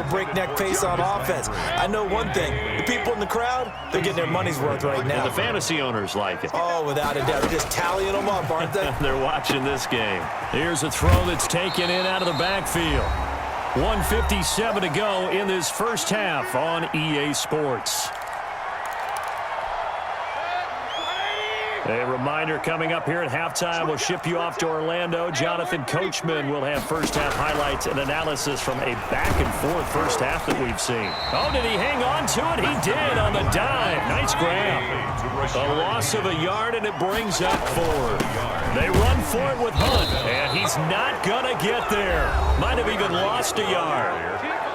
breakneck pace on offense. I know one thing. The people in the crowd, they're getting their money's worth right now. And the fantasy owners like it. Oh, without a doubt. They're just tallying them up, aren't they? They're watching this game. Here's a throw that's taken in out of the backfield. 1:57 to go in this first half on EA Sports. A reminder coming up here at halftime. We'll ship you off to Orlando. Jonathan Coachman will have first-half highlights and analysis from a back-and-forth first half that we've seen. Oh, did he hang on to it? He did on the dive. Nice grab. A loss of a yard, and it brings up 4. They run for it with Hunt, and he's not going to get there. Might have even lost a yard.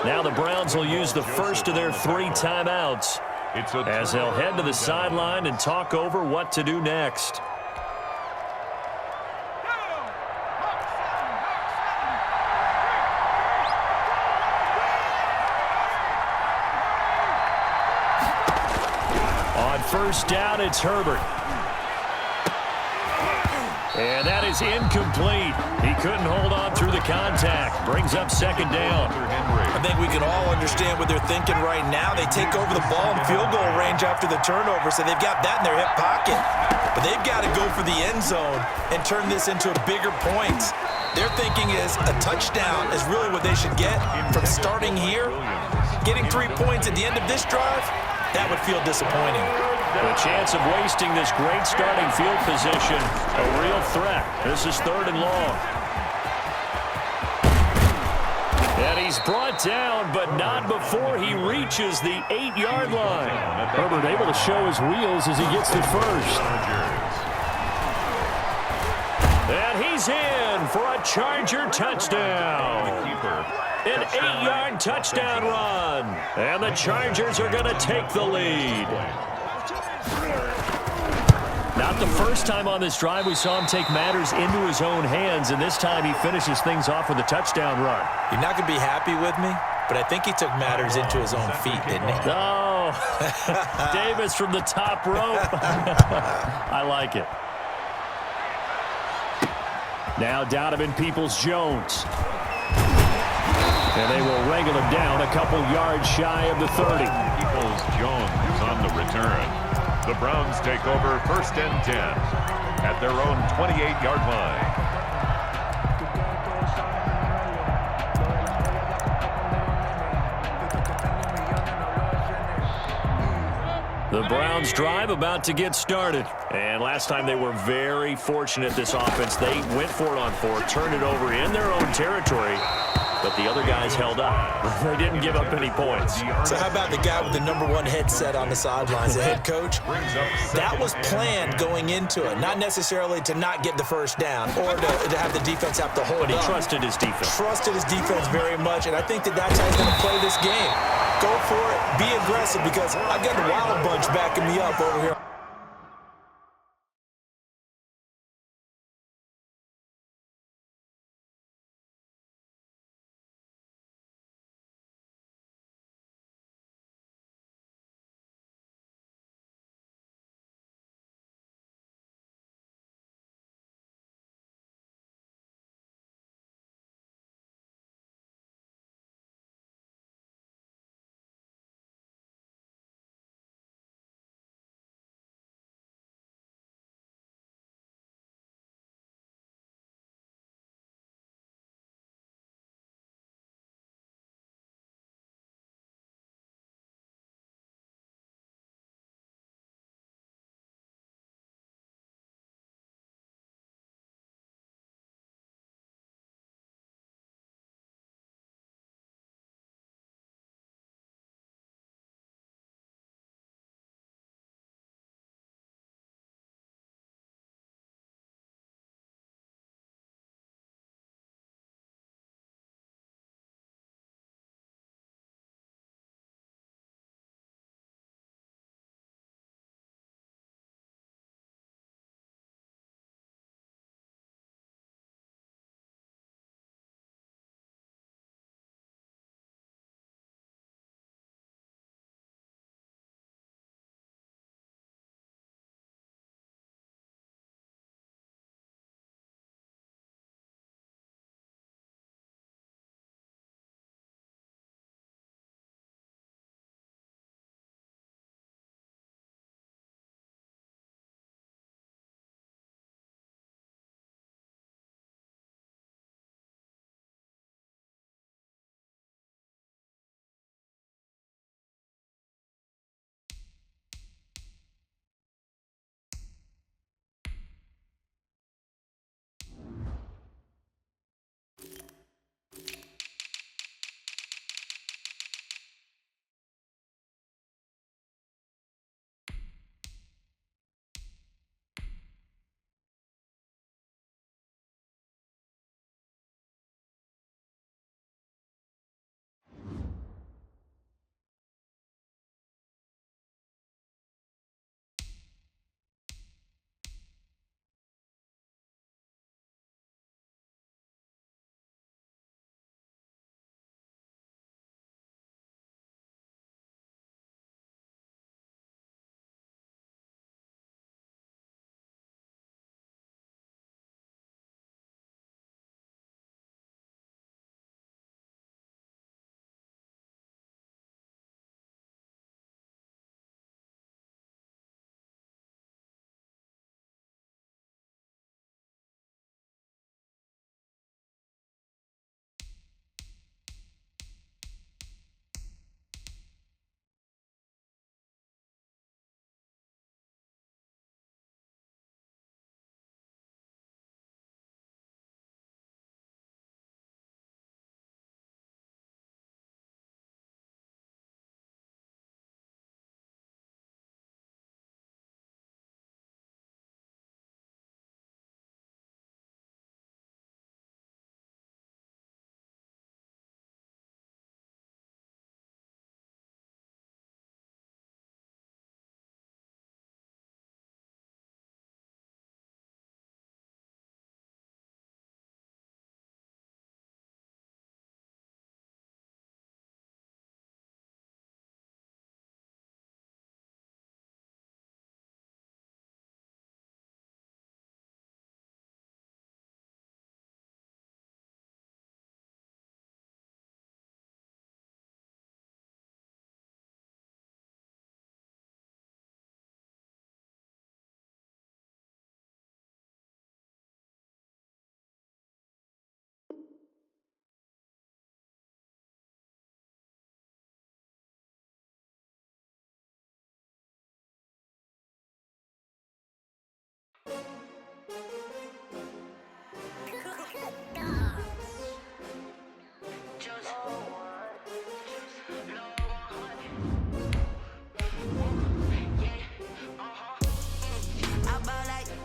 Now the Browns will use the first of their 3 timeouts as they'll head to the sideline and talk over what to do next. On first down, it's Herbert. And that is incomplete. He couldn't hold on through the contact. Brings up second down. I think we can all understand what they're thinking right now. They take over the ball in field goal range after the turnover, so they've got that in their hip pocket. But they've got to go for the end zone and turn this into bigger points. Their thinking is a touchdown is really what they should get from starting here. Getting 3 points at the end of this drive, that would feel disappointing. The chance of wasting this great starting field position, a real threat. This is 3rd and long. And he's brought down, but not before he reaches the 8-yard line. Herbert able to show his wheels as he gets to first. And he's in for a Charger touchdown. An 8-yard touchdown run. And the Chargers are going to take the lead. Not the first time on this drive we saw him take matters into his own hands, and this time he finishes things off with a touchdown run. You're not going to be happy with me, but I think he took matters into his own feet, didn't he? Oh, Davis from the top rope. I like it. Now Donovan Peoples-Jones. And they will wrangle him down a couple yards shy of the 30. Peoples-Jones is on the return. The Browns take over 1st and 10 at their own 28-yard line. The Browns drive about to get started. And last time they were very fortunate, this offense. They went for it on 4, turned it over in their own territory. But the other guys held up. They didn't give up any points. So how about the guy with the #1 headset on the sidelines, the head coach? That was planned going into it. Not necessarily to not get the first down or to have the defense have to hold But he up. trusted his defense. Trusted his defense very much, and I think that's how he's going to play this game. Go for it. Be aggressive, because I've got the Wild Bunch backing me up over here.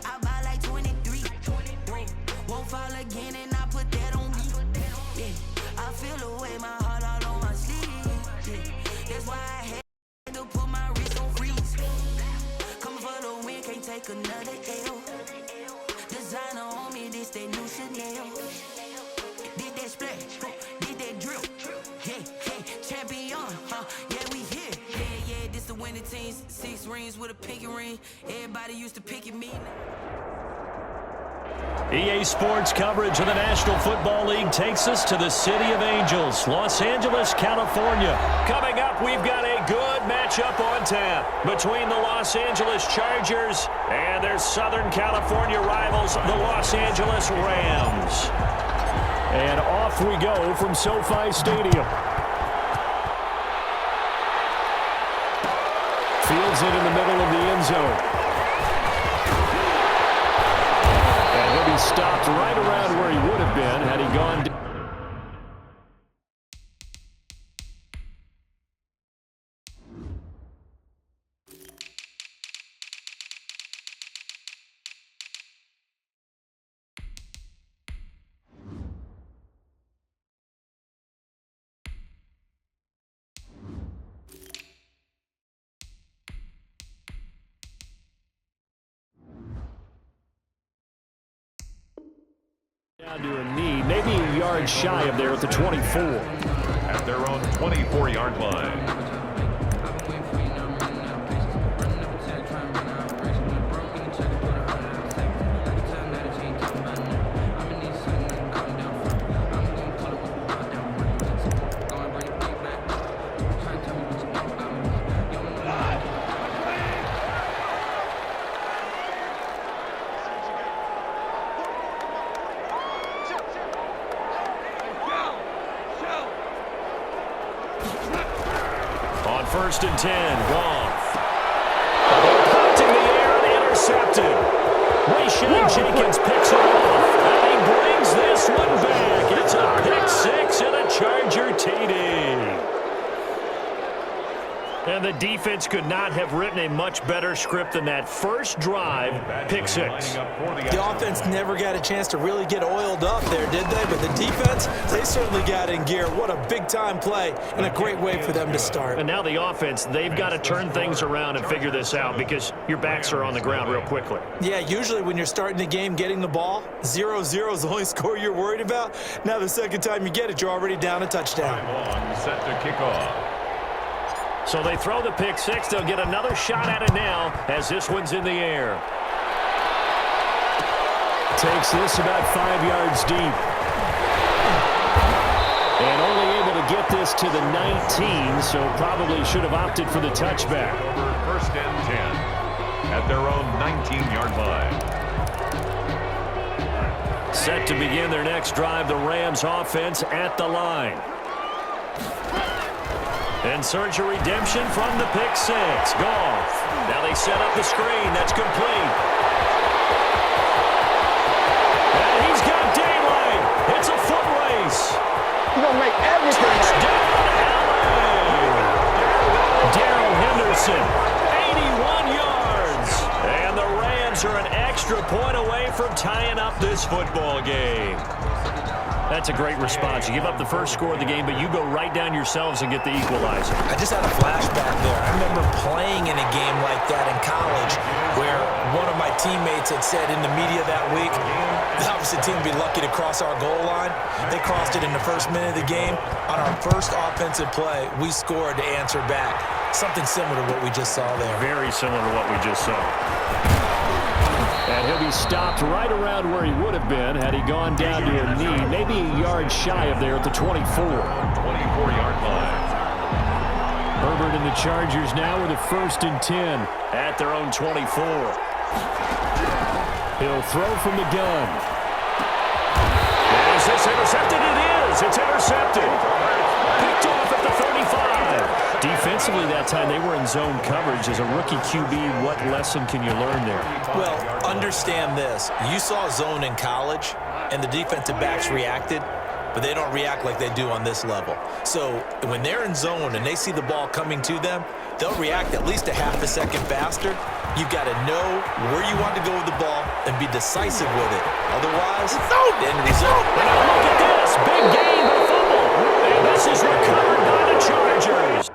I buy like 23. Won't fall again and I put that on me. Yeah, I feel away my heart all on my sleeve. Yeah, that's why I had to put my wrist on freeze. Coming for the win, can't take another L. Designer on me, this that new Chanel. Did that splash, did that drill. Yeah, champion, yeah, we here. Yeah, this the winning team. 6 rings with a pinky ring. Everybody used to pick at me. EA Sports coverage of the National Football League takes us to the City of Angels, Los Angeles, California. Coming up, we've got a good matchup on tap between the Los Angeles Chargers and their Southern California rivals, the Los Angeles Rams. And off we go from SoFi Stadium. Fields it in the middle of the end zone. He stopped right around where he would have been had he gone down. Down to a knee, maybe a yard shy of there at the 24. At their own 24-yard line. First and 10, Goff. Popped in the air and intercepted. Rayshon Jenkins picks it off. And he brings this one back. It's a pick six and a Charger TD. And the defense could not have written a much better script than that first drive, pick six. The offense never got a chance to really get oiled up there, did they? But the defense, they certainly got in gear. What a big-time play and a great way for them to start. And now the offense, they've got to turn things around and figure this out because your backs are on the ground real quickly. Yeah, usually when you're starting the game getting the ball, 0-0 is the only score you're worried about. Now the second time you get it, you're already down a touchdown. Set to kick off. So they throw the pick six. They'll get another shot at it now as this one's in the air. Takes this about 5 yards deep. And only able to get this to the 19, so probably should have opted for the touchback. First and 10 at their own 19-yard line. Set to begin their next drive, the Rams offense at the line. And search a redemption from the pick six. Goff. Now they set up the screen. That's complete. And he's got daylight. It's a foot race. He's going to make everything. Darrell Henderson, 81 yards. And the Rams are an extra point away from tying up this football game. That's a great response. You give up the first score of the game, but you go right down yourselves and get the equalizer. I just had a flashback there. I remember playing in a game like that in college where one of my teammates had said in the media that week, the opposite team would be lucky to cross our goal line. They crossed it in the first minute of the game. On our first offensive play, we scored to answer back. Something similar to what we just saw there. Very similar to what we just saw. And he'll be stopped right around where he would have been had he gone down to a knee, maybe a yard shy of there at the 24. 24-yard line. Herbert and the Chargers now with a first and 10 at their own 24. He'll throw from the gun. Is this intercepted? It is. It's intercepted. Picked off at the 35. Defense Offensively that time, they were in zone coverage. As a rookie QB, what lesson can you learn there? Well, understand this. You saw zone in college, and the defensive backs reacted, but they don't react like they do on this level. So when they're in zone and they see the ball coming to them, they'll react at least a half a second faster. You've got to know where you want to go with the ball and be decisive with it. Otherwise, the end result. And now look at this. Big gain, but fumble. And this is recovered by the Chargers.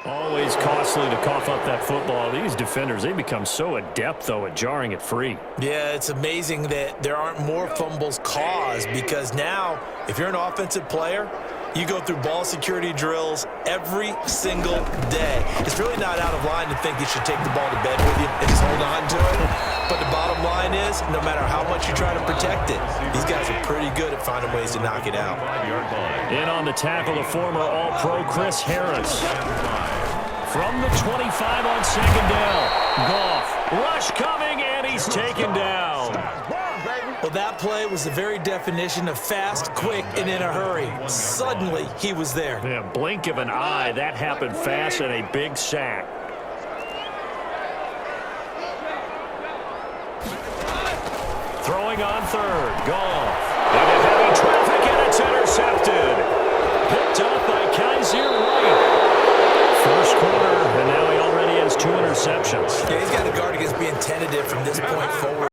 Always costly to cough up that football. These defenders, they become so adept, though, at jarring it free. Yeah, it's amazing that there aren't more fumbles caused, because now, if you're an offensive player, you go through ball security drills every single day. It's really not out of line to think you should take the ball to bed with you and just hold on to it. But the bottom line is, no matter how much you try to protect it, these guys are pretty good at finding ways to knock it out. In on the tackle, the former All-Pro Chris Harris. From the 25 on second down. Goff, rush coming, and he's taken down. Well, that play was the very definition of fast, quick, and in a hurry. Suddenly, he was there. Yeah, blink of an eye. That happened fast, and a big sack. Throwing on third. Goff. Into heavy traffic, and it's intercepted. Picked up by Kaiser White. First quarter, and now he already has 2 interceptions. Yeah, he's got to guard against being tentative from this point forward.